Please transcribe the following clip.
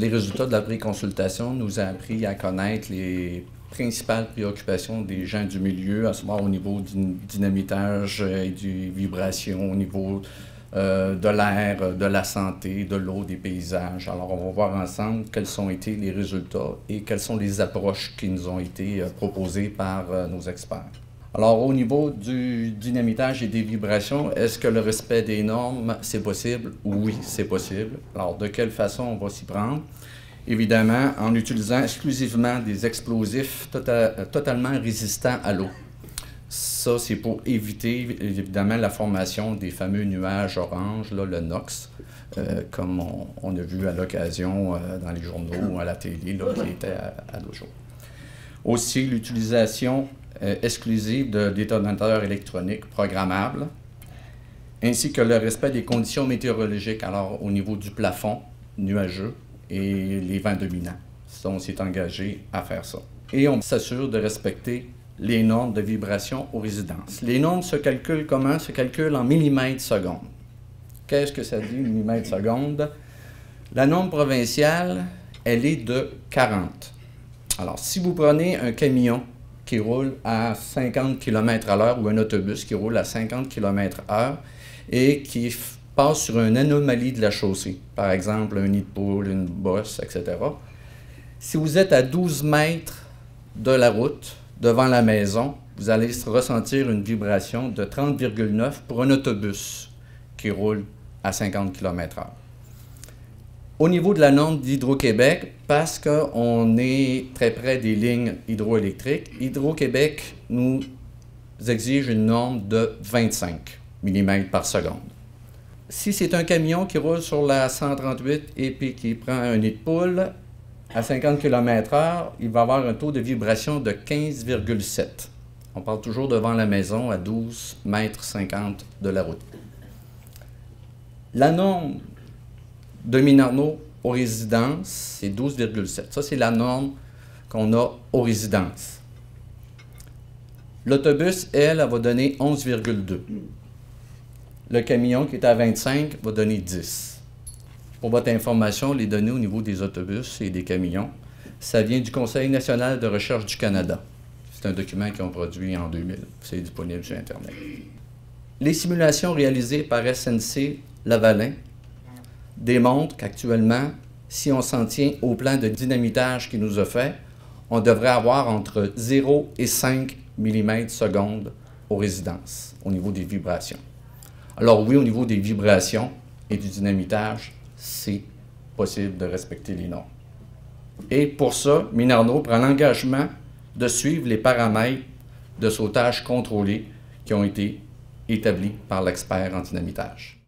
Les résultats de la préconsultation nous ont appris à connaître les principales préoccupations des gens du milieu, à savoir au niveau du dynamitage et des vibrations, au niveau de l'air, de la santé, de l'eau, des paysages. Alors, on va voir ensemble quels ont été les résultats et quelles sont les approches qui nous ont été proposées par nos experts. Alors, au niveau du dynamitage et des vibrations, est-ce que le respect des normes, c'est possible? Oui, c'est possible. Alors, de quelle façon on va s'y prendre? Évidemment, en utilisant exclusivement des explosifs totalement résistants à l'eau. Ça, c'est pour éviter, évidemment, la formation des fameux nuages orange, là, le NOx, comme on a vu à l'occasion dans les journaux ou à la télé, là, qui était à l'eau chaude. Aussi, l'utilisation exclusive de détonateurs électroniques programmables, ainsi que le respect des conditions météorologiques, alors au niveau du plafond nuageux et les vents dominants. Ça, on s'est engagé à faire ça. Et on s'assure de respecter les normes de vibration aux résidences. Les normes se calculent comment? Se calculent en millimètres secondes. Qu'est-ce que ça dit, millimètres secondes? La norme provinciale, elle est de 40. Alors, si vous prenez un camion qui roule à 50 km/h ou un autobus qui roule à 50 km/h et qui passe sur une anomalie de la chaussée, par exemple un nid de poule, une bosse, etc. Si vous êtes à 12 mètres de la route, devant la maison, vous allez ressentir une vibration de 30,9 pour un autobus qui roule à 50 km/h. Au niveau de la norme d'Hydro-Québec, parce qu'on est très près des lignes hydroélectriques, Hydro-Québec nous exige une norme de 25 mm par seconde. Si c'est un camion qui roule sur la 138 et puis qui prend un nid de poule, à 50 km/h, il va avoir un taux de vibration de 15,7. On parle toujours devant la maison à 12,50 mètres de la route. La norme de Minarno aux résidences, c'est 12,7. Ça, c'est la norme qu'on a aux résidences. L'autobus, elle va donner 11,2. Le camion qui est à 25 va donner 10. Pour votre information, les données au niveau des autobus et des camions, ça vient du Conseil national de recherche du Canada. C'est un document qu'ils ont produit en 2000. C'est disponible sur Internet. Les simulations réalisées par SNC-Lavalin démontrent qu'actuellement, si on s'en tient au plan de dynamitage qu'il nous a fait, on devrait avoir entre 0 et 5 mm secondes aux résidences, au niveau des vibrations. Alors oui, au niveau des vibrations et du dynamitage, c'est possible de respecter les normes. Et pour ça, Minarno prend l'engagement de suivre les paramètres de sautage contrôlé qui ont été établis par l'expert en dynamitage.